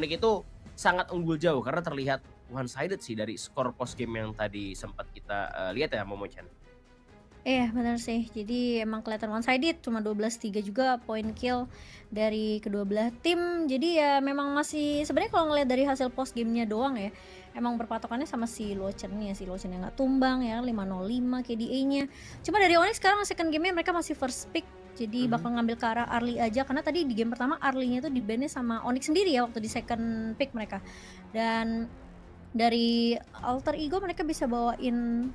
Onyx itu sangat unggul jauh karena terlihat one sided sih dari skor post game yang tadi sempat kita, lihat ya Momo-chan. Iya benar sih, jadi emang kelihatan one sided cuma 12-3 juga poin kill dari kedua belah tim. Jadi ya memang masih sebenarnya kalau ngelihat dari hasil post game-nya doang ya, emang berpatokannya sama si Luochen-nya, si Luochen yang nggak tumbang ya 505 KDA-nya. Cuma dari Onyx sekarang second game-nya mereka masih first pick, jadi Mhm. bakal ngambil ke arah Arli aja karena tadi di game pertama Arli-nya tuh di-ban-nya sama Onyx sendiri ya waktu di second pick mereka. Dan dari alter ego mereka bisa bawain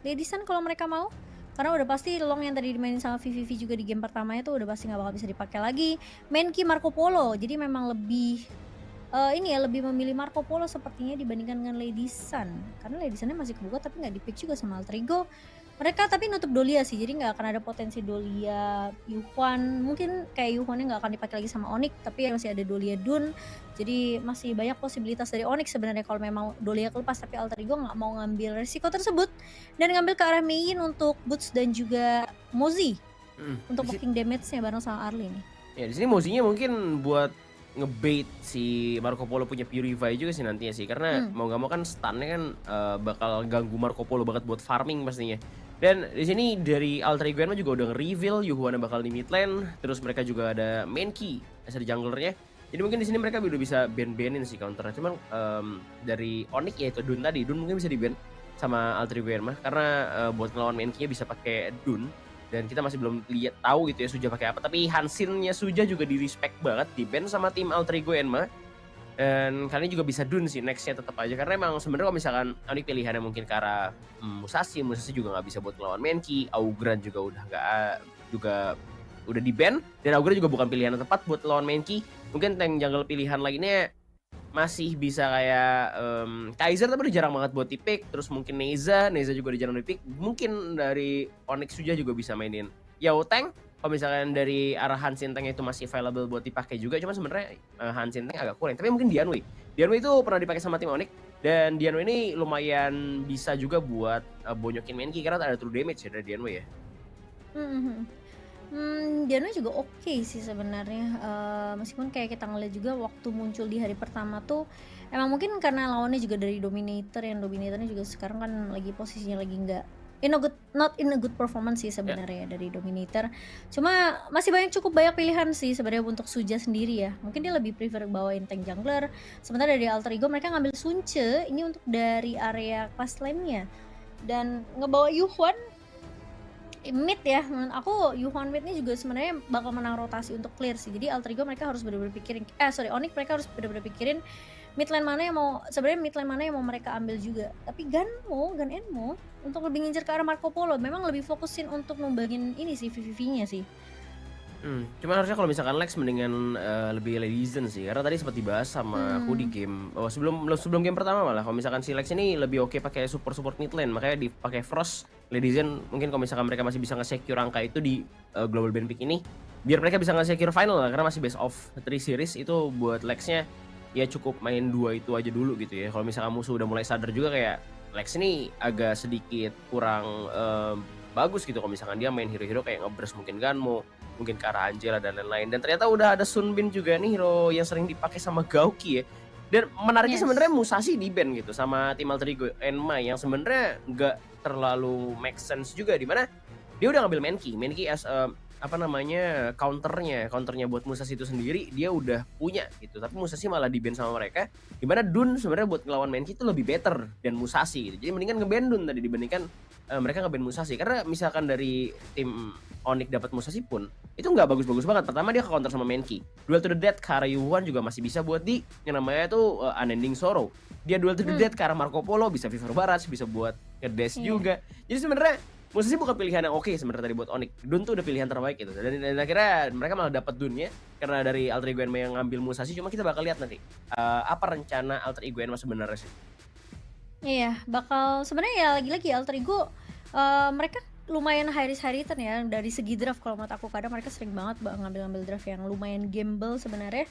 Lady Sun kalau mereka mau, karena udah pasti Long yang tadi dimainin sama VVV juga di game pertamanya tuh udah pasti nggak bakal bisa dipakai lagi. Main key Marco Polo, jadi memang lebih, ini ya, lebih memilih Marco Polo sepertinya dibandingkan dengan Lady Sun. Karena Lady Sun-nya masih kebuka tapi nggak di-pick juga sama Alter Ego. Mereka tapi nutup Dahlia sih, jadi nggak akan ada potensi Dahlia Yuhuan, mungkin kayak Yuhuan-nya nggak akan dipakai lagi sama Onyx, tapi masih ada Dahlia Dun. Jadi masih banyak posibilitas dari Onyx sebenarnya kalau memang Dahlia kelepas, tapi Alter Ego nggak mau ngambil resiko tersebut dan ngambil ke arah Mei untuk Boots dan juga Mozi Mhm. untuk poking damage-nya bareng sama Arli nih. Ya di sini Mozinya mungkin buat ngebait si Marco Polo punya Purify juga sih nantinya sih, karena Hmm. mau nggak mau kan stun-nya kan, bakal ganggu Marco Polo banget buat farming pastinya. Dan di sini dari Alter Ego Enma juga udah nge-reveal Yuhuana bakal di mid lane, terus mereka juga ada Mankey as di jungler-nya. Jadi mungkin di sini mereka udah bisa ban-banin sih counter-nya. Cuman, dari Onyx ya itu Dun tadi, Dun mungkin bisa di-ban sama Alter Ego Enma karena, buat ngelawan Mankey-nya bisa pakai Dun. Dan kita masih belum lihat tahu gitu ya Suja pakai apa, tapi Hansin-nya Suja juga di-respect banget, di-ban sama tim Alter Ego Enma. Dan kali ini juga bisa Dun sih next-nya tetap aja karena emang sebenarnya kalau misalkan ini pilihannya mungkin ke arah, Musashi juga nggak bisa buat ngelawan Mankey, Augran juga udah nggak juga udah di-ban dan Augran juga bukan pilihan yang tepat buat lawan Mankey. Mungkin tank jungle pilihan lainnya masih bisa kayak, Kaiser tapi udah jarang banget buat di-pick, terus mungkin Neza juga udah jarang di-pick. Mungkin dari Onyx juga bisa mainin Yao Tank, kalau misalkan dari arah Hansin Tank itu masih available buat dipakai juga, cuma sebenarnya, Hansin Tank agak kurang. Tapi mungkin Dianwei. Dianwei itu pernah dipakai sama tim Onyx dan Dianwei ini lumayan bisa juga buat, bonyokin main karena ada true damage ya dari Dianwei ya. Mhm mhm. Diana juga oke sih sebenarnya, meskipun kayak kita ngeliat juga waktu muncul di hari pertama tuh, emang mungkin karena lawannya juga dari Dominator, yang Dominatornya juga sekarang kan lagi posisinya lagi nggak not in a good performance sih Ya. sebenarnya ya dari Dominator. Cuma masih cukup banyak pilihan sih sebenarnya untuk Suja sendiri ya. Mungkin dia lebih prefer bawain tank jungler, sementara dari Alter Ego mereka ngambil Sunce ini untuk dari area class lane-nya. Dan ngebawa Yuhuan mid ya, menurut aku Yuhuan mid ini juga sebenarnya bakal menang rotasi untuk clear sih. Jadi Alter Ego mereka harus bener-bener pikirin Onyx mereka harus bener-bener pikirin mid lane mana yang mau sebenarnya mid lane mana yang mau mereka ambil juga. Tapi Gan Enmo untuk lebih ngincer ke arah Marco Polo memang lebih fokusin untuk numbangin ini sih VVV-nya sih. Cuman harusnya kalau misalkan Lex mendingan, lebih Legion sih, karena tadi sempat dibahas sama aku di Hmm. game sebelum sebelum game pertama malah, kalau misalkan si Lex ini lebih oke pakai support mid lane, makanya dipakai Frost, Legion mungkin kalau misalkan mereka masih bisa nge-secure angka itu di, global ban pick ini, biar mereka bisa nge-secure final lah, karena masih best of 3 series itu buat Lex-nya, ya cukup main 2 itu aja dulu gitu ya. Kalau misalkan musuh udah mulai sadar juga kayak, Lex ini agak sedikit kurang, bagus gitu kalau misalkan dia main hero-hero kayak nge-burst mungkin Ganmo, mungkin ke arah Angela dan lain-lain. Dan ternyata udah ada Sunbin juga nih hero yang sering dipakai sama Gauki ya. Dan menariknya sebenarnya Yes. Musashi di ban gitu sama tim Alter Ego Enma yang sebenarnya nggak terlalu make sense juga di mana dia udah ngambil Mankey as apa namanya counternya buat Musashi itu sendiri dia udah punya gitu. Tapi Musashi malah di ban sama mereka. Di mana Dun sebenarnya buat ngelawan Mankey itu lebih better dan Musashi gitu. Jadi mendingan nge-ban Dun tadi dibandingkan mereka nge-ban Musashi karena misalkan dari tim Onyx dapat Musashi pun itu nggak bagus-bagus banget. Pertama dia ke counter sama Mankey. Duel to the death ke arah Yuhuan juga masih bisa buat di yang namanya tuh Unending Sorrow. Dia duel to the death Hmm. ke arah Marco Polo bisa Fever Barrage, bisa buat ngedash Iya. juga. Jadi sebenarnya Musashi bukan pilihan yang oke sebenarnya tadi buat Onyx. Dun tuh udah pilihan terbaik gitu. Dan akhirnya mereka malah dapat Dunnya karena dari Alter Ego Enma yang ngambil Musashi. Cuma kita bakal lihat nanti apa rencana Alter Ego Enma sebenarnya sih. Iya, bakal sebenarnya ya lagi-lagi Alter Ego, mereka lumayan high risk high return ya dari segi draft kalau menurut aku. Kadang mereka sering banget ngambil-ngambil draft yang lumayan gamble sebenarnya.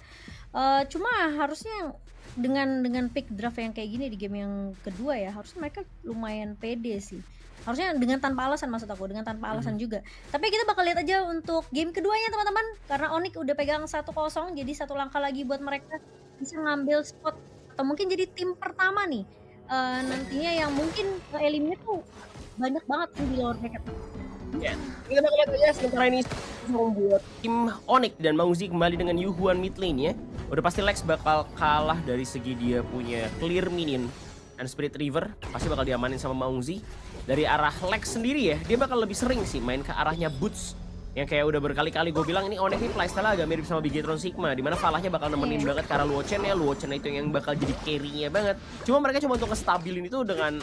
Cuma harusnya dengan pick draft yang kayak gini di game yang kedua ya, harusnya mereka lumayan pede sih. Harusnya dengan tanpa alasan maksud aku, dengan tanpa Mhm. alasan juga. Tapi kita bakal lihat aja untuk game keduanya teman-teman, karena Onyx udah pegang 1-0 jadi satu langkah lagi buat mereka bisa ngambil spot atau mungkin jadi tim pertama nih, nantinya yang mungkin nge-eliminate tuh banyak banget nih di lower bracket. Ya, kita bakal lihat aja sementara ini membuat tim Onyx dan Mauzi kembali dengan Yuhuan mid lane ya. Udah pasti Lex bakal kalah dari segi dia punya clear minion dan Spirit River pasti bakal diamanin sama Mauzi. Dari arah Lex sendiri ya, dia bakal lebih sering sih main ke arahnya Boots. Yang kayak udah berkali-kali gue bilang ini Onyx ini playstyle agak mirip sama Bigetron Sigma, dimana Falahnya bakal nemenin banget karena Luochen ya, Luochen itu yang bakal jadi carry-nya banget. Cuma mereka cuma untuk ngestabilin itu dengan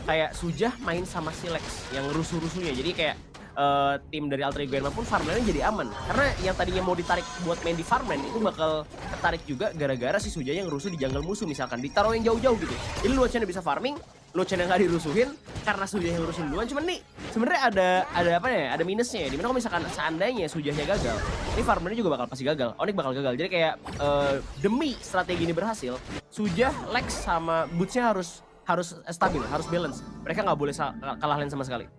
kayak Sujah main sama si Lex yang rusuh-rusuhnya. Jadi kayak tim dari Alter Ego pun farmlandnya jadi aman. Karena yang tadinya mau ditarik buat main di farmland itu bakal ketarik juga gara-gara si Sujah yang rusuh di jungle musuh misalkan. Ditaruh yang jauh-jauh gitu. Jadi Luochen bisa farming, Luochen yang gak dirusuhin karena Sujah yang rusuhin duluan. Cuman nih sebenarnya ada apa ya? Ada minusnya ya. Dimana kalau misalkan seandainya Sujahnya gagal, ini farmlandnya juga bakal pasti gagal. Onyx bakal gagal. Jadi kayak demi strategi ini berhasil, Sujah, Lex sama Boots-nya harus stabil, harus balance. Mereka nggak boleh kalah lane sama sekali.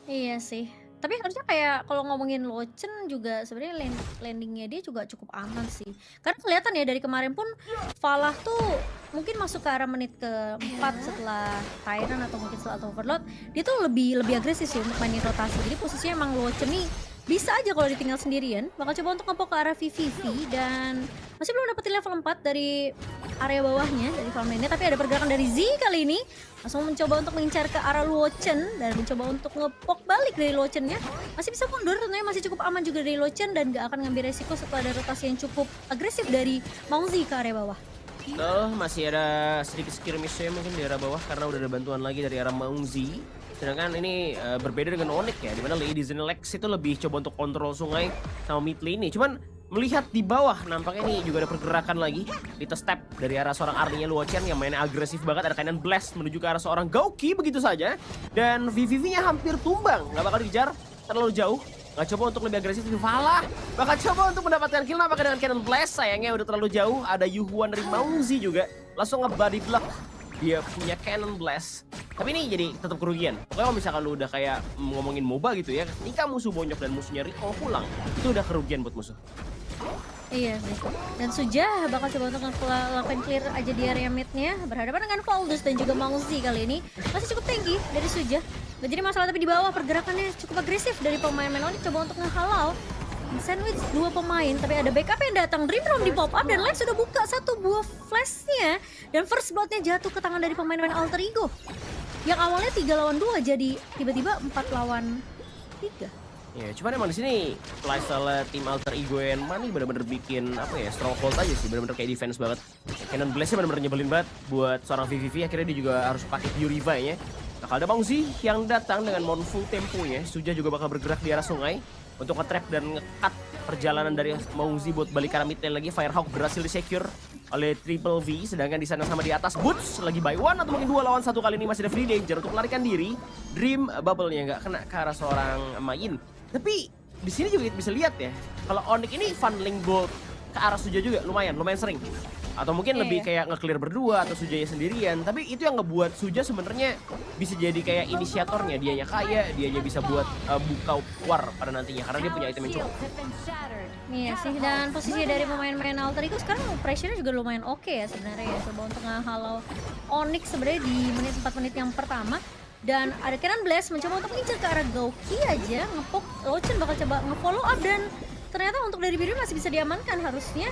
Iya sih. Tapi harusnya kayak kalau ngomongin Luochen juga sebenarnya landingnya dia juga cukup aman sih. Karena kelihatan ya dari kemarin pun Falah tuh mungkin masuk ke arah menit ke-4 setelah Tyrant atau mungkin setelah Overload, dia tuh lebih agresif sih untuk mainin rotasi. Jadi posisinya emang Luochen nih bisa aja kalau ditinggal sendirian bakal coba untuk ngepok ke arah VVV dan masih belum dapetin level 4 dari area bawahnya dari farmlandnya, tapi ada pergerakan dari Z kali ini langsung mencoba untuk mengincar ke arah Luochen dan mencoba untuk ngepok balik dari Luochennya. Masih bisa mundur, tentunya masih cukup aman juga dari Luochen dan gak akan ngambil resiko setelah ada rotasi yang cukup agresif dari Mauzi ke area bawah. Masih ada sedikit skirmishnya mungkin di arah bawah karena udah ada bantuan lagi dari arah Mauzi. Sedangkan ini berbeda dengan Onyx ya, dimana Ladies and Lex itu lebih coba untuk kontrol sungai sama mid lane nih. Cuman melihat di bawah nampaknya nih juga ada pergerakan lagi. Little step dari arah seorang Arlinya Luochen yang mainnya agresif banget. Ada Cannon Blast menuju ke arah seorang Gauki begitu saja. Dan VVV-nya hampir tumbang, nggak bakal dikejar terlalu jauh. Nggak coba untuk lebih agresif di Falah. Bakal coba untuk mendapatkan kill nampaknya dengan Cannon Blast. Sayangnya udah terlalu jauh. Ada Yuhuan dari Mauzi juga langsung nge-body block. Dia punya Cannon Blast. Tapi ini jadi tetap kerugian. Pokoknya kalau misalkan lu udah kayak ngomongin MOBA gitu ya, ketika musuh bonyok dan musuhnya recall pulang, itu udah kerugian buat musuh. Iya sih. Dan Sujah bakal coba untuk ngelakuin clear aja di area mid-nya, berhadapan dengan Valdus dan juga Mauzi kali ini. Masih cukup tinggi dari Sujah. Gak jadi masalah, tapi di bawah pergerakannya cukup agresif dari pemain-pemain Onyx coba untuk ngehalau. Sandwich dua pemain, tapi ada backup yang datang. Dream Room di pop up dan Lex sudah buka satu buah flashnya dan first bloodnya jatuh ke tangan dari pemain-pemain Alter Ego. Yang awalnya 3 lawan 2 jadi tiba-tiba 4 lawan 3. Ya, cuman emang di sini playstyle tim Alter Ego yang Money bener-bener bikin apa ya, stronghold aja sih, bener-bener kayak defense banget. Cannon Blast-nya bener-bener nyebelin banget buat seorang VVV, akhirnya dia juga harus pakai Purify-nya. Bakal ada Mauzi yang datang dengan mon full tempo-nya. Sujah juga bakal bergerak di arah sungai untuk nge-trap dan nge-cut perjalanan dari Mauzi buat balik ke arah mid lane lagi. Firehawk berhasil di-secure oleh Triple V, sedangkan di sana sama di atas Boots lagi by one atau mungkin 2 lawan 1 kali ini masih ada free danger untuk melarikan diri. Dream bubble-nya nggak kena ke arah seorang Main. Tapi di sini juga bisa lihat ya, kalau Onyx ini funneling gold ke arah Sujah juga lumayan sering. Atau mungkin lebih kayak nge-clear berdua atau Sujahnya sendirian. Tapi itu yang ngebuat Sujah sebenarnya bisa jadi kayak inisiatornya. Dianya kaya, dianya bisa buat buka war pada nantinya karena dia punya item yang cukup. Iya sih, dan posisi dari pemain-pemain Alter Ego sekarang pressure-nya juga lumayan oke ya sebenarnya ya. Coba untuk ngehalau Onyx sebenarnya di 4 menit yang pertama. Dan ada Cannon Blast mencoba untuk mengincar ke arah Gauki aja, ngepok. Luochen bakal coba nge-follow up dan ternyata untuk dari biru masih bisa diamankan harusnya.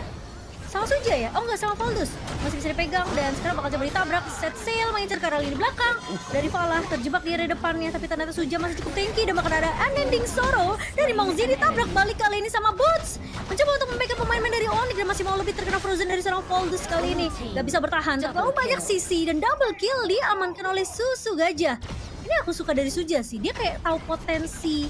Sama Sujah ya? Oh enggak, sama Valdus. Masih bisa dipegang dan sekarang bakal coba ditabrak. Set sail mengincar ke arah lini belakang. Dari Falah terjebak di area depannya, tapi ternyata Sujah masih cukup tinggi dan bakal ada unending sorrow dari Mauzi ditabrak balik kali ini sama Boots. Mencoba untuk membackup pemain-pemain dari Onyx dan masih mau lebih terkena frozen dari seorang Valdus kali ini. Gak bisa bertahan, terlalu banyak sisi dan double kill diamankan oleh Susu Gajah. Ini aku suka dari Sujah sih, dia kayak tahu potensi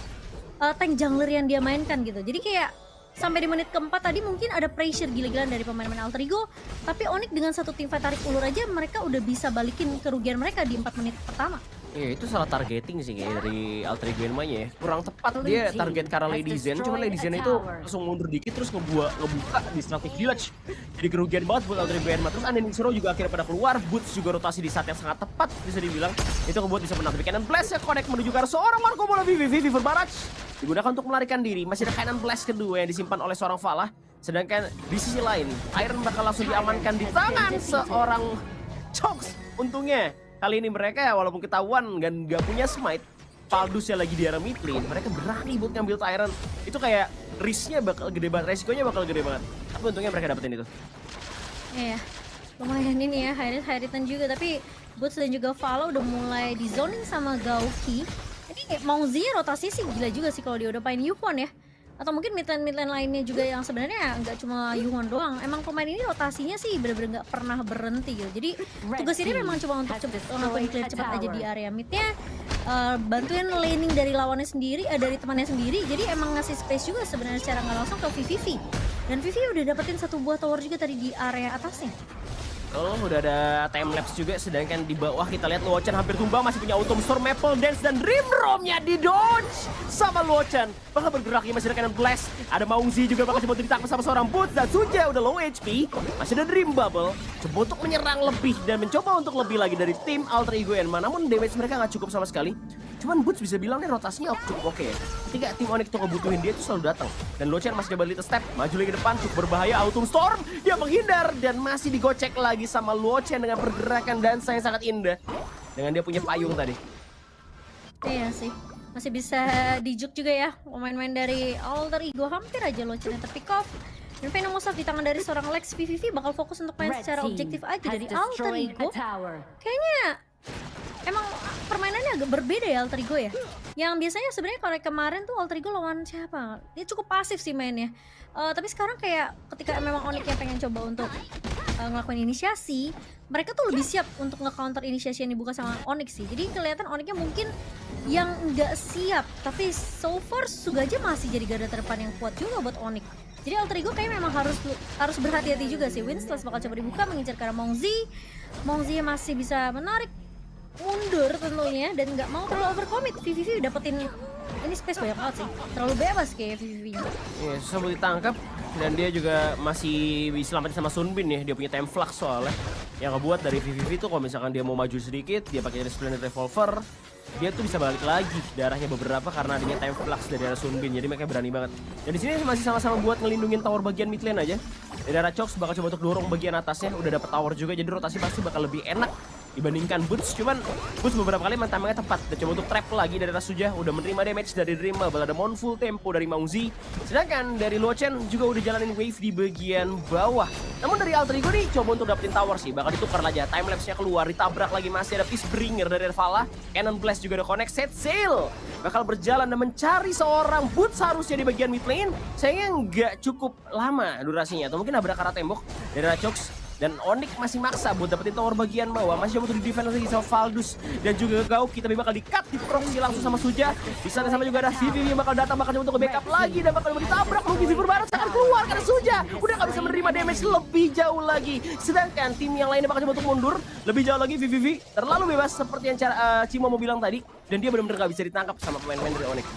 tank jungler yang dia mainkan gitu. Jadi kayak sampai di menit keempat tadi mungkin ada pressure gila-gilaan dari pemain-pemain Alter Ego, tapi Onyx dengan satu tim fight tarik ulur aja mereka udah bisa balikin kerugian mereka di 4 menit pertama. Iya, itu salah targeting sih kayak dari Alter Ego ya. Kurang tepat dia target ke arah Lady Zen, cuma Lady Zen itu langsung mundur dikit terus ngebuka di Strategic Village. Jadi kerugian banget buat Alter Ego. Terus Unending Sorrow juga akhirnya pada keluar, Boots juga rotasi di saat yang sangat tepat bisa dibilang. Itu ngebuat bisa menang. Tapi Cannon Blast ya connect menuju ke arah seorang Marco Polo VVV Fever Barrage. Digunakan untuk melarikan diri. Masih ada Cannon Blast kedua yang disimpan oleh seorang Falah. Sedangkan di sisi lain, Iron bakal langsung diamankan di tangan seorang Chox. Untungnya kali ini mereka walaupun ketahuan dan gak punya smite, Valdusnya lagi di arah mid lane, mereka berani buat ngambil Tyrant. Itu kayak risknya bakal gede banget, resikonya bakal gede banget. Tapi untungnya mereka dapetin itu. Iya, lumayan ini ya, high-ritan juga. Tapi Boots dan juga Vala udah mulai di zoning sama Gauki. Jadi Mongzi rotasi sih gila juga sih kalau dia udah main Yuhon ya. Atau mungkin midlane lainnya juga yang sebenarnya nggak cuma Yuhon doang. Emang pemain ini rotasinya sih bener-bener nggak pernah berhenti gitu. Jadi tugas ini memang cuma untuk ngelakuin clear cepat aja di area midnya. Bantuin laning dari lawannya sendiri, dari temannya sendiri. Jadi emang ngasih space juga sebenarnya secara nggak langsung ke VVV. Dan VV udah dapetin satu buah tower juga tadi di area atasnya. Oh, udah ada time lapse juga, sedangkan di bawah kita lihat Luochen hampir tumbang, masih punya Autumn Storm, Maple Dance, dan Dream Roam-nya di dodge sama Luochen. Bakal bergeraknya masih ada Cannon Blast, ada Maungzi juga bakal coba ditangkap sama seorang Boots, dan Suja udah low HP, masih ada Dream Bubble, coba untuk menyerang lebih dan mencoba untuk lebih lagi dari tim Alter Ego Enma, namun damage mereka nggak cukup sama sekali. Cuman Boots bisa bilang nih rotasinya cukup oke ya. Ketika tim Onyx tuh ngebutuhin dia tuh selalu datang. Dan Luochen masih coba little step, maju lagi ke depan, cukup berbahaya. Autumn Storm, dia menghindar dan masih digocek lagi sama Luochen dengan pergerakan dansa yang sangat indah. Dengan dia punya payung tadi. Iya sih, masih bisa dijuk juga ya. Pemain-pemain dari Alter Ego hampir aja Luochen terpick off. Dan Venomosaurus di tangan dari seorang Lex VVV bakal fokus untuk main secara objektif aja dari Alter Ego. Kayaknya emang permainannya agak berbeda ya Alter Ego ya. Yang biasanya sebenarnya kalau kemarin tuh Alter Ego lawan siapa? Dia cukup pasif sih mainnya. Tapi sekarang kayak ketika memang Onyx yang pengen coba untuk ngelakuin inisiasi, mereka tuh lebih siap untuk nge-counter inisiasi yang dibuka sama Onyx sih. Jadi kelihatan Onyxnya mungkin yang nggak siap, tapi so far Sugaja masih jadi garda terdepan yang kuat juga buat Onyx. Jadi Alter Ego kayaknya memang harus berhati-hati juga sih. Winston bakal coba dibuka mengincar ke arah Mongzi. Mongzi masih bisa menarik mundur tentunya dan nggak mau terlalu overcommit. VVV dapetin ini space banyak banget sih, terlalu bebas kayak VVV-nya. Iya, susah buat ditangkap dan dia juga masih diselamatin sama Sunbin ya. Dia punya time flux soalnya. Yang ngebuat dari VVV tuh kalau misalkan dia mau maju sedikit, dia pakai Splendid Revolver, dia tuh bisa balik lagi darahnya beberapa karena adanya time flux dari arah Sunbin. Jadi mereka berani banget. Dan di sini masih sama-sama buat ngelindungin tower bagian mid lane aja. Dari arah Chox bakal coba untuk dorong bagian atasnya, udah dapet tower juga jadi rotasi pasti bakal lebih enak dibandingkan Boots. Cuman Boots beberapa kali timingnya tepat dan coba untuk trap lagi dari Rasuja, udah menerima damage dari Dream Bubble, ada Mournful Tempo dari Maungzi. Sedangkan dari Luochen juga udah jalanin wave di bagian bawah. Namun dari Alter Ego nih coba untuk dapetin tower sih, bakal ditukar aja. Time lapse-nya keluar, ditabrak lagi, masih ada Peacebringer dari Vala. Cannon Blast juga ada connect, set sail. Bakal berjalan dan mencari seorang Boots harusnya di bagian mid lane. Sayangnya nggak cukup lama durasinya, atau mungkin nabrak arah tembok dari Rachox. Dan Onyx masih maksa buat dapetin tower bagian bawah. Masih coba untuk di-defend lagi sama Valdus dan juga Gauki, tapi bakal di-cut, di-proxy langsung sama Suja. Di sana sama juga ada VVV yang bakal datang, bakal coba untuk backup lagi dan bakal ditabrak. Lucky Fever Barat akan keluar karena Suja udah gak bisa menerima damage lebih jauh lagi. Sedangkan tim yang lainnya bakal coba untuk mundur lebih jauh lagi. VVV terlalu bebas seperti yang Cimo mau bilang tadi, dan dia benar-benar gak bisa ditangkap sama pemain-pemain dari Onyx.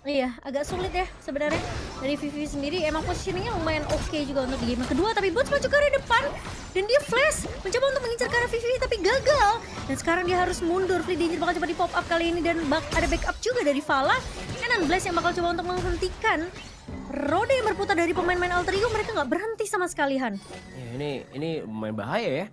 Iya, agak sulit ya sebenarnya dari VV sendiri. Emang positioningnya lumayan oke juga untuk di game kedua, tapi Boots maju ke arah depan dan dia flash mencoba untuk mengincar ke arah VV tapi gagal. Dan sekarang dia harus mundur. Free Danger bakal coba di pop up kali ini dan ada backup juga dari Vala. Cannon Blast yang bakal coba untuk menghentikan roda yang berputar dari pemain-pemain Alter Ego. Mereka nggak berhenti sama sekali, Han. Ya, ini lumayan bahaya ya.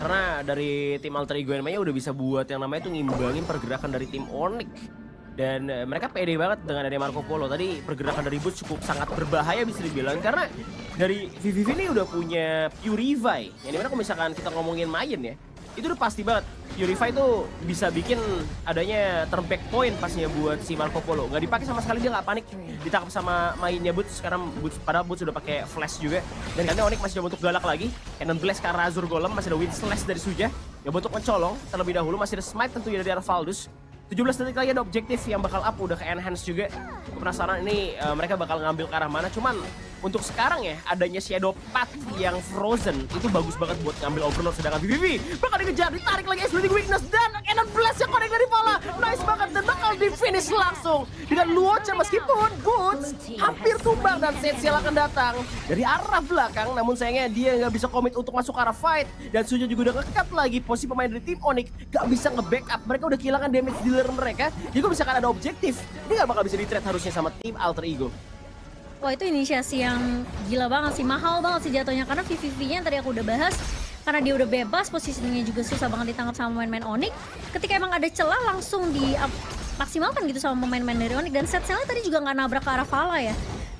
Karena dari tim Alter Ego namanya udah bisa buat yang namanya tuh ngimbangin pergerakan dari tim Onyx. Dan mereka pede banget dengan adanya Marco Polo. Tadi pergerakan dari Boots cukup sangat berbahaya bisa dibilang. Karena dari VVV ini udah punya Purify. Yang dimana kalau misalkan kita ngomongin Mayen ya, itu udah pasti banget. Purify tuh bisa bikin adanya turn back point pastinya buat si Marco Polo. Nggak dipakai sama sekali, dia nggak panik. Ditangkap sama mainnya Boots. Sekarang padahal Boots udah pakai flash juga. Dan karena Onyx masih coba untuk galak lagi. Cannon Blast ke arah Azur Golem. Masih ada Wind Slash dari Suja. Ya untuk mencolong terlebih dahulu. Masih ada Smite tentunya dari arah Valdus. 17 detik lagi ada objektif yang bakal up, udah ke enhance juga. Gue penasaran ini mereka bakal ngambil ke arah mana. Cuman untuk sekarang ya adanya Shadow Path yang frozen itu bagus banget buat ngambil Overlord. Sedangkan BBB bakal dikejar, ditarik lagi Exploiting Weakness dan Cannon Blast yang connect dari Vala. Nice banget dan bakal di finish langsung dengan Luochen meskipun Boots hampir tumbang dan Setsil akan datang dari arah belakang. Namun sayangnya dia nggak bisa komit untuk masuk ke arah fight dan Suja juga udah nge-cut lagi posisi pemain dari tim Onyx gak bisa nge-backup. Mereka udah kehilangan damage dealer mereka. Jadi misalkan ada objektif, ini gak bakal bisa di-trade harusnya sama tim Alter Ego. Wah itu inisiasi yang gila banget sih, mahal banget sih jatuhnya karena VVV-nya yang tadi aku udah bahas karena dia udah bebas, positioningnya juga susah banget ditangkap sama pemain-pemain Onyx. Ketika emang ada celah langsung di maksimalkan gitu sama pemain-pemain dari Onyx dan set cell tadi juga nggak nabrak ke arah Vala ya.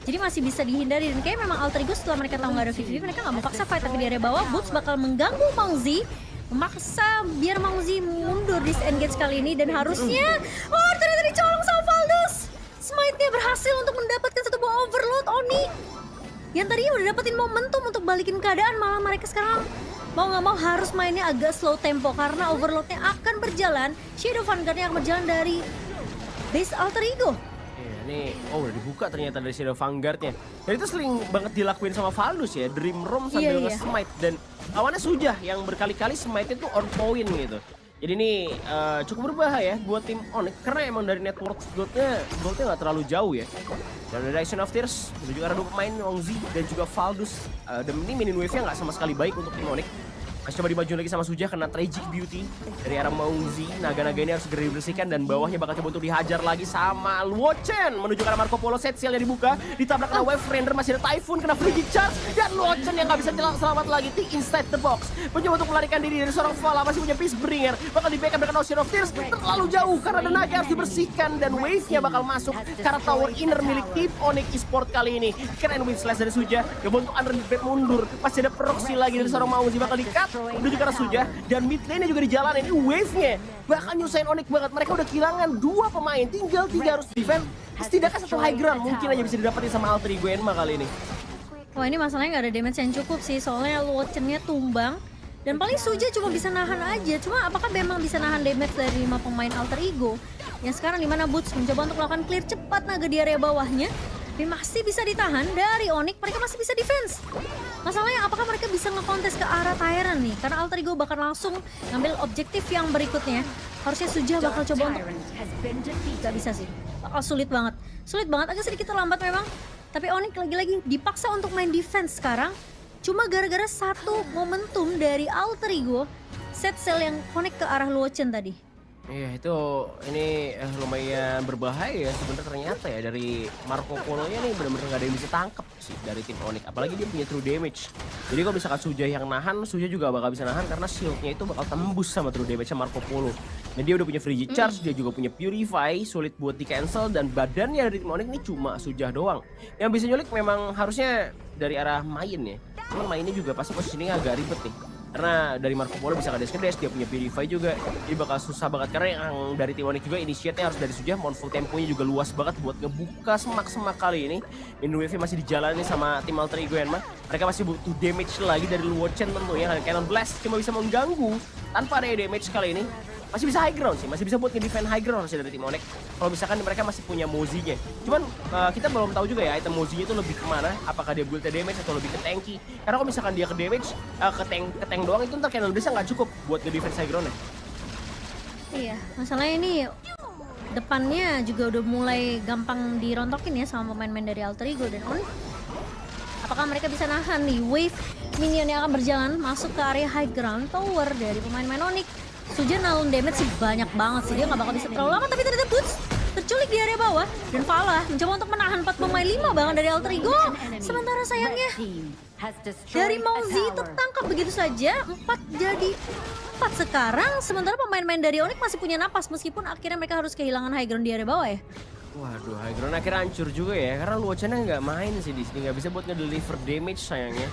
Jadi masih bisa dihindari dan kayak memang Alter Ego setelah mereka tahu nggak ada VVV mereka nggak mau paksa fight tapi di area bawah Boots bakal mengganggu Mongzi memaksa biar Mongzi mundur di engage kali ini dan harusnya ternyata dicolong sama Valdus. Smite-nya berhasil untuk mendapatkan satu buah overload Onyx yang tadinya udah dapetin momentum untuk balikin keadaan malah mereka sekarang mau nggak mau harus mainnya agak slow tempo karena overloadnya akan berjalan. Shadow Vanguard-nya akan berjalan dari base Alter Ego. Nih, udah dibuka ternyata dari Shadow Vanguard-nya. Dan itu sering banget dilakuin sama Valdus ya, Dream Roam sambil nge-smite. Dan lawannya Sujah yang berkali-kali smite-nya tuh on point gitu. Jadi ini cukup berbahaya buat tim Onyx karena emang dari network goldnya nggak terlalu jauh ya. Dan dari Action of Tears menuju arah dua pemain Mongzi dan juga Valdus. Dan ini minion wave-nya nggak sama sekali baik untuk tim Onyx. Masih coba dimaju lagi sama Sujah kena Tragic Beauty dari arah Mongzi. Naga-naga ini harus segera dibersihkan dan bawahnya bakal coba untuk dihajar lagi sama Luochen. Menuju ke arah Marco Polo, set seal yang dibuka. Ditabrak kena Wave Render, masih ada Typhoon, kena Frigid Charge. Dan Luochen yang nggak bisa selamat lagi di inside the box. Mencoba untuk melarikan diri dari seorang Vala, masih punya Peacebringer. Bakal di-backup dengan Ocean of Tears. Terlalu jauh karena ada naga harus dibersihkan. Dan wave-nya bakal masuk ke arah tower inner milik tim Onyx Esport kali ini. Keren Wind Slash dari Sujah. Coba untuk Unreal mundur. Masih ada proxy lagi dari seorang Mongzi bakal di-cut. Menuju ke arah Sujah dan mid lane-nya juga di jalan. Ini wave-nya bakal nyusahin Onyx banget. Mereka udah kehilangan 2 pemain, tinggal 3 harus defend. Setidaknya 1 high ground mungkin aja bisa didapetin sama Alter Ego Enma kali ini. Wah ini masalahnya nggak ada damage yang cukup sih soalnya Luochen-nya tumbang dan paling Sujah cuma bisa nahan aja. Cuma apakah memang bisa nahan damage dari 5 pemain Alter Ego? Yang sekarang dimana Boots mencoba untuk melakukan clear cepat naga di area bawahnya. Tapi masih bisa ditahan dari Onyx, mereka masih bisa defense. Masalahnya apakah mereka bisa ngekontes ke arah Tyrant nih? Karena Alter Ego bakal langsung ngambil objektif yang berikutnya. Harusnya Sujah bakal coba untuk... Gak bisa sih, bakal sulit banget. Sulit banget, agak sedikit terlambat memang. Tapi Onyx lagi-lagi dipaksa untuk main defense sekarang. Cuma gara-gara satu momentum dari Alter Ego, set cell yang connect ke arah Luochen tadi. Iya itu ini lumayan berbahaya ya sebenarnya ternyata ya dari Marco Polo-nya nih benar-benar nggak ada yang bisa tangkap sih dari tim Onyx, apalagi dia punya true damage. Jadi kalau misalkan Sujah yang nahan, Sujah juga bakal bisa nahan karena shieldnya itu bakal tembus sama true damage-nya Marco Polo. Dan dia udah punya Frigid Charge, dia juga punya Purify, sulit buat di cancel dan badannya dari tim Onyx ini cuma Sujah doang. Yang bisa nyulik memang harusnya dari arah main ya. Cuman mainnya juga pasti posisinya agak ribet nih. Karena dari Marco Polo bisa ngedes-ngedes, dia punya Purify juga. Jadi bakal susah banget karena yang dari tim Onyx juga initiate-nya harus dari Sujah. Mindful temponya juga luas banget buat ngebuka semak-semak kali ini. Min wave masih dijalani sama tim Alter Ego Enma. Mereka masih butuh damage lagi dari Luochen tentunya. Cannon Blast cuma bisa mengganggu tanpa ada damage kali ini. Masih bisa high ground sih, masih bisa buat nge-defend high ground harusnya dari tim Onyx. Kalau misalkan mereka masih punya Mozi-nya. Cuman kita belum tahu juga ya item Mozi-nya itu lebih kemana. Apakah dia build damage atau lebih ke tanky. Karena kalau misalkan dia ke damage, ke tank doang itu ntar Cannon Blast nggak cukup buat nge-defense high ground-nya. Iya, masalahnya ini depannya juga udah mulai gampang dirontokin ya sama pemain-pemain dari Alter Ego dan Onyx. Apakah mereka bisa nahan nih wave minion yang akan berjalan masuk ke area high ground tower dari pemain-pemain Onyx. Sujah nalun damage sih banyak banget sih, dia nggak bakal bisa terlalu lama tapi ternyata Boots terculik di area bawah dan Vala mencoba untuk menahan 4 pemain 5 bahkan dari Alter Ego. Sementara sayangnya dari Mongzi tertangkap begitu saja, 4 jadi 4 sekarang. Sementara pemain-pemain dari Onyx masih punya napas meskipun akhirnya mereka harus kehilangan high ground di area bawah ya. Waduh, high ground akhirnya hancur juga ya karena Luochen nggak main sih di sini, nggak bisa buat nge-deliver damage sayangnya.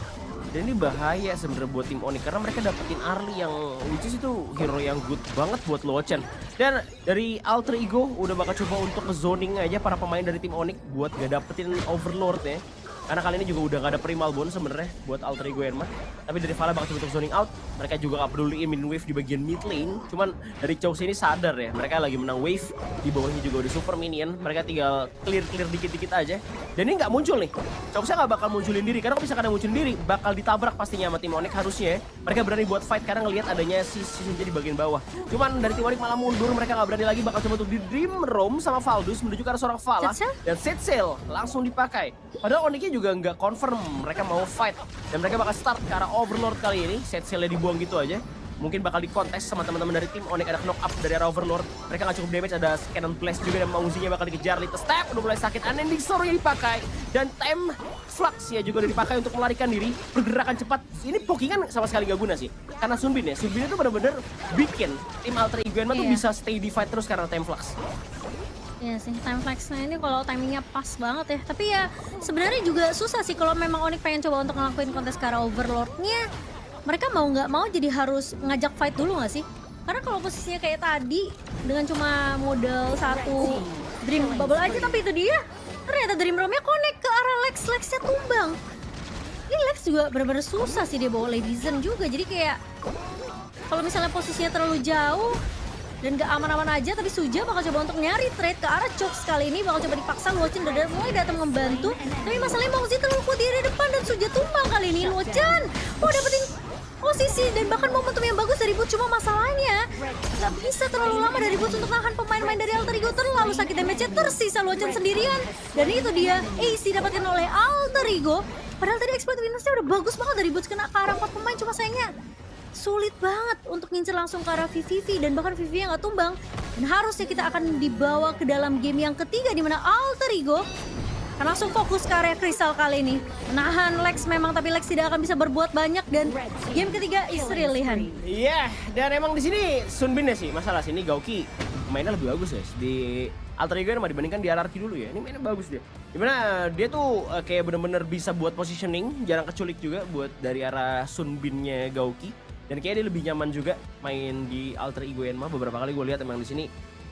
Dan ini bahaya sebenarnya buat tim Onyx karena mereka dapetin Arlie yang which is itu hero yang good banget buat Luochen. Dan dari Alter Ego udah bakal coba untuk nge-zoning aja para pemain dari tim Onyx buat gak dapetin Overlord ya. Karena kali ini juga udah gak ada Primal Bone sebenarnya buat Alter Ego Enma. Tapi dari Vala bakal coba untuk zoning out. Mereka juga gak peduliin min wave di bagian mid lane. Cuman dari Chows ini sadar ya, mereka lagi menang wave. Di bawahnya juga udah super minion. Mereka tinggal clear dikit-dikit aja. Dan ini gak muncul nih. Chowsnya gak bakal munculin diri. Karena kalau misalkan ada munculin diri, bakal ditabrak pastinya sama tim Onyx harusnya ya. Mereka berani buat fight karena ngelihat adanya si Sinja di bagian bawah. Cuman dari tim Onyx malah mundur. Mereka gak berani lagi, bakal coba untuk di Dream Roam sama Valdus menuju ke arah seorang Vala. Dan set sail langsung dipakai. Padahal Onyxnya juga nggak confirm mereka mau fight. Dan mereka bakal start ke arah Overlord kali ini. Set sailnya dibuang gitu aja. mungkin bakal dikontes sama teman-teman dari tim Onyx. Ada knock up dari arah Overlord, mereka nggak cukup damage, ada Cannon Blast juga dan Mauzinya bakal dikejar. Little Step udah mulai sakit, Unending Story yang dipakai dan Time Flux ya juga udah dipakai untuk melarikan diri, pergerakan cepat. Ini pokingan sama sekali gak guna sih, karena Sunbin ya, Sunbin itu bener-bener bikin tim Alter Ego Enma tuh bisa stay di fight terus karena Time Flux. Iya sih, time flexnya ini kalau timingnya pas banget ya. Tapi ya sebenarnya juga susah sih kalau memang Onyx pengen coba untuk ngelakuin kontes ke arah Overlord-nya. Mereka mau nggak mau jadi harus ngajak fight dulu nggak sih? Karena kalau posisinya kayak tadi dengan cuma modal satu Dream Bubble aja, tapi itu dia ternyata Dream Realm-nya connect ke arah Lex, Lexnya tumbang. Ini Lex juga benar-benar susah sih dia bawa Lady Zen juga. Jadi kayak kalau misalnya posisinya terlalu jauh dan gak aman-aman aja, tapi Suja bakal coba untuk nyari trade ke arah Chooks kali ini, bakal coba dipaksa. Luochen udah mulai datang membantu, tapi masalahnya Mauzi terlalu kuat di depan dan Suja tumbang kali ini. Luochen dapetin posisi dan bahkan momentum yang bagus dari Boots, cuma masalahnya gak bisa terlalu lama dari Boots untuk nahan pemain-pemain dari Alter Ego. Terlalu sakit damage-nya, tersisa Luochen sendirian, dan itu dia AC dapatkan oleh Alter Ego. Padahal tadi exploit witness-nya udah bagus banget dari Boots, kena ke arah 4 pemain, cuma sayangnya sulit banget untuk ngincer langsung ke arah VVV, dan bahkan VVV yang gak tumbang. Dan harusnya kita akan dibawa ke dalam game yang ketiga di mana Alter Ego akan langsung fokus ke area Crystal kali ini. Menahan Lex memang, tapi Lex tidak akan bisa berbuat banyak, dan game ketiga is really Han. Iya, dan emang di sini Sunbin ya sih masalah sini. Gauki mainnya lebih bagus ya di Alter Ego Enma dibandingkan di RRQ dulu ya. Ini mainnya bagus dia. Dimana dia tuh kayak bener-bener bisa buat positioning, jarang keculik juga buat dari arah Sunbinnya Gauki. Dan kayaknya dia lebih nyaman juga main di Alter Ego Enma. Beberapa kali gue lihat emang di sini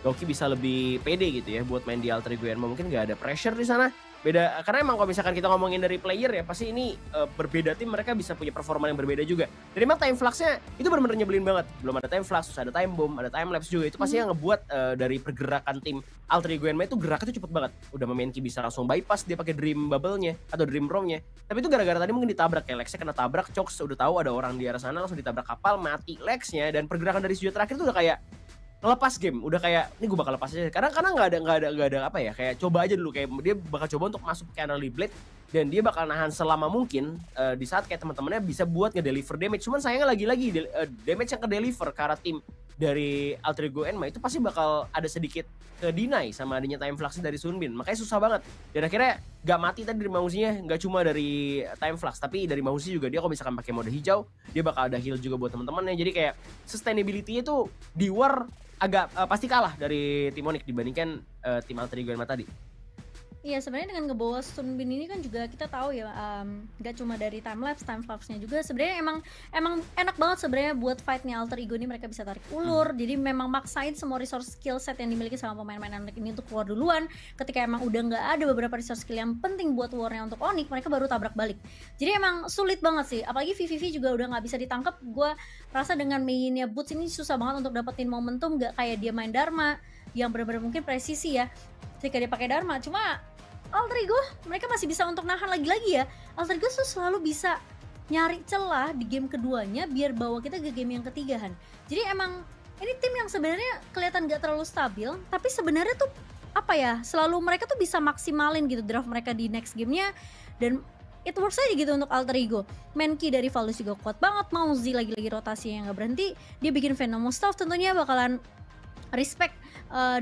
Gauki bisa lebih pede gitu ya buat main di Alter Ego Enma. Mungkin gak ada pressure di sana. Beda, karena emang kalau misalkan kita ngomongin dari player ya, pasti ini berbeda tim, mereka bisa punya performa yang berbeda juga. Dan emang time flux-nya itu benar-benar nyebelin banget. Belum ada time flux, ada time bomb, ada time lapse juga. Itu pasti yang ngebuat dari pergerakan tim Alter Ego Enma itu geraknya tuh cepet banget. Udah Mamenki bisa langsung bypass, dia pakai Dream Bubble-nya atau Dream Realm-nya. Tapi itu gara-gara tadi mungkin ditabrak ya, Lex-nya kena tabrak, Chooks udah tahu ada orang di arah sana, langsung ditabrak kapal, mati Lex-nya. Dan pergerakan dari Suja terakhir tuh udah kayak ngelepas game, udah kayak ini gue bakal lepas aja karena nggak ada apa ya, kayak coba aja dulu, kayak dia bakal coba untuk masuk ke Early Blade dan dia bakal nahan selama mungkin di saat kayak teman-temannya bisa buat ngedeliver damage. Cuman sayangnya lagi-lagi damage yang ke deliver ke arah tim dari Alter Ego Enma itu pasti bakal ada sedikit ke deny sama adanya time flux dari Sunbin, makanya susah banget. Dan akhirnya gak mati tadi dari Mauzinya, gak cuma dari time flux tapi dari Mauzi juga. Dia kalau misalkan pakai mode hijau dia bakal ada heal juga buat teman-temannya, jadi kayak sustainability-nya itu di war agak pasti kalah dari tim Onyx dibandingkan tim Alter Ego Enma tadi. Iya, sebenarnya dengan ngebawa Sunbin ini kan juga kita tahu ya, nggak cuma dari time lapse, time flux-nya juga sebenarnya emang enak banget sebenarnya buat fight-nya Alter Ego ini. Mereka bisa tarik ulur, jadi memang maksain semua resource skill set yang dimiliki sama pemain-pemain Onyx ini untuk keluar duluan. Ketika emang udah nggak ada beberapa resource skill yang penting buat war-nya untuk Onyx, mereka baru tabrak balik. Jadi emang sulit banget sih, apalagi VVV juga udah nggak bisa ditangkap. Gue rasa dengan mainnya Boots ini susah banget untuk dapetin momentum, nggak kayak dia main Dharma yang benar-benar mungkin presisi ya ketika dia pakai Dharma. Cuma Alter Ego mereka masih bisa untuk nahan lagi-lagi ya. Alter Ego tuh selalu bisa nyari celah di game keduanya biar bawa kita ke game yang ketigahan. Jadi emang ini tim yang sebenarnya kelihatan gak terlalu stabil, tapi sebenarnya tuh apa ya, selalu mereka tuh bisa maksimalin gitu draft mereka di next gamenya, dan it works aja gitu untuk Alter Ego. Menki dari Valus juga kuat banget, Mauzi lagi-lagi rotasi yang gak berhenti, dia bikin Venomous Staff tentunya bakalan respect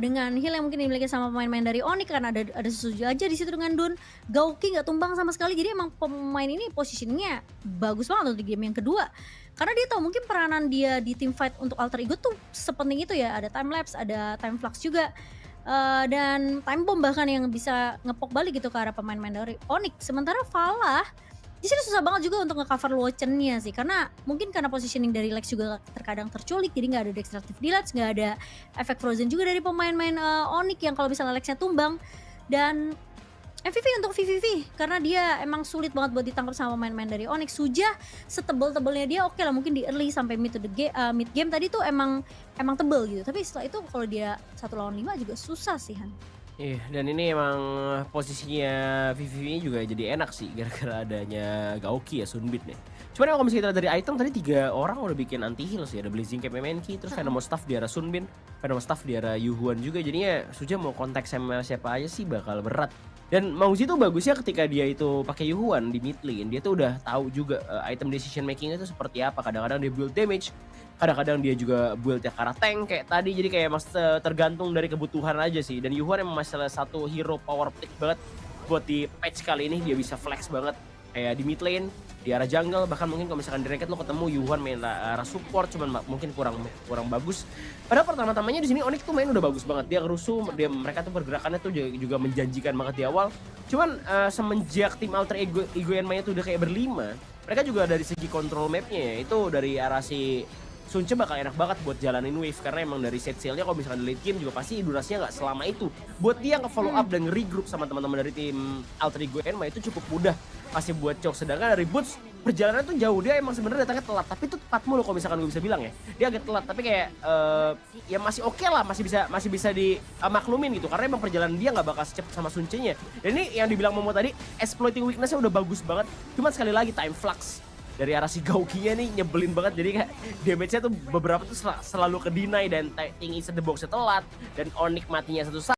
dengan heal yang mungkin dimiliki sama pemain-pemain dari Onyx, karena ada Suju aja di situ dengan Dun. Gauki nggak tumbang sama sekali, jadi emang pemain ini positioningnya bagus banget untuk di game yang kedua. Karena dia tahu mungkin peranan dia di team fight untuk Alter Ego tuh sepenting itu ya, ada time lapse, ada time flux juga. Dan time bomb bahkan yang bisa ngepok balik gitu ke arah pemain-pemain dari Onyx. Sementara Falah di sini susah banget juga untuk nge-cover Luochen-nya sih, karena mungkin karena positioning dari Lex juga terkadang terculik, jadi nggak ada destructive deluge, nggak ada efek frozen juga dari pemain-pemain Onyx yang kalau misalnya Lex-nya tumbang. Dan MVP untuk VVV karena dia emang sulit banget buat ditangkap sama pemain-pemain dari Onyx. Suja setebel-tebelnya dia oke lah, mungkin di early sampai mid game tadi tuh emang tebel gitu, tapi setelah itu kalau dia 1 lawan 5 juga susah sih Han. Iya, dan ini emang posisinya VVV juga jadi enak sih gara-gara adanya Gauki ya, Sunbin ya. Cuman kalau misalnya kita dari item tadi 3 orang udah bikin anti heal sih, ada Blazing Cape Menki, terus Venomous Staff di arah Sunbin, Venomous Staff di arah Yuhuan juga, jadinya Suja mau kontak sama siapa aja sih bakal berat Dan Mauzi tuh bagusnya ketika dia itu pakai Yuhuan di mid lane, dia tuh udah tahu juga item decision making itu seperti apa. Kadang-kadang dia build damage, kadang-kadang dia juga build-nya ke arah tank kayak tadi. Jadi kayak mas tergantung dari kebutuhan aja sih. Dan Yuhuan emang salah satu hero power pick banget buat di patch kali ini. Dia bisa flex banget kayak di mid lane, di arah jungle, bahkan mungkin kalau misalkan di ranked lo ketemu Yuhan main arah support cuman mungkin kurang bagus. Padahal pertama-tamanya di sini Onyx tuh main udah bagus banget. Dia ngerusuh, mereka tuh pergerakannya tuh juga menjanjikan banget di awal. Cuman semenjak tim Alter Ego and Maya tuh udah kayak berlima, mereka juga dari segi control mapnya ya, itu dari arah si Sunce bakal enak banget buat jalanin wave karena emang dari set sale-nya kalau misalkan di late game juga pasti durasinya nggak selama itu. Buat dia nge-follow up dan regroup sama teman-teman dari tim Alter Ego and Maya itu cukup mudah pasti buat Chok. Sedangkan dari Boots perjalanan tuh jauh, dia emang sebenarnya datangnya telat, tapi itu tepat mulu kalau misalkan gue bisa bilang ya. Dia agak telat tapi kayak ya masih oke lah, masih bisa dimaklumin gitu karena emang perjalanan dia nggak bakal secepat sama Sunce-nya. Dan ini yang dibilang Momo tadi, exploiting weakness-nya udah bagus banget. Cuman sekali lagi time flux dari arah si Gauki-nya nih nyebelin banget. Jadi kayak damage-nya tuh beberapa tuh selalu ke deny dan Thing Inside the Box-nya telat dan Onyx matinya satu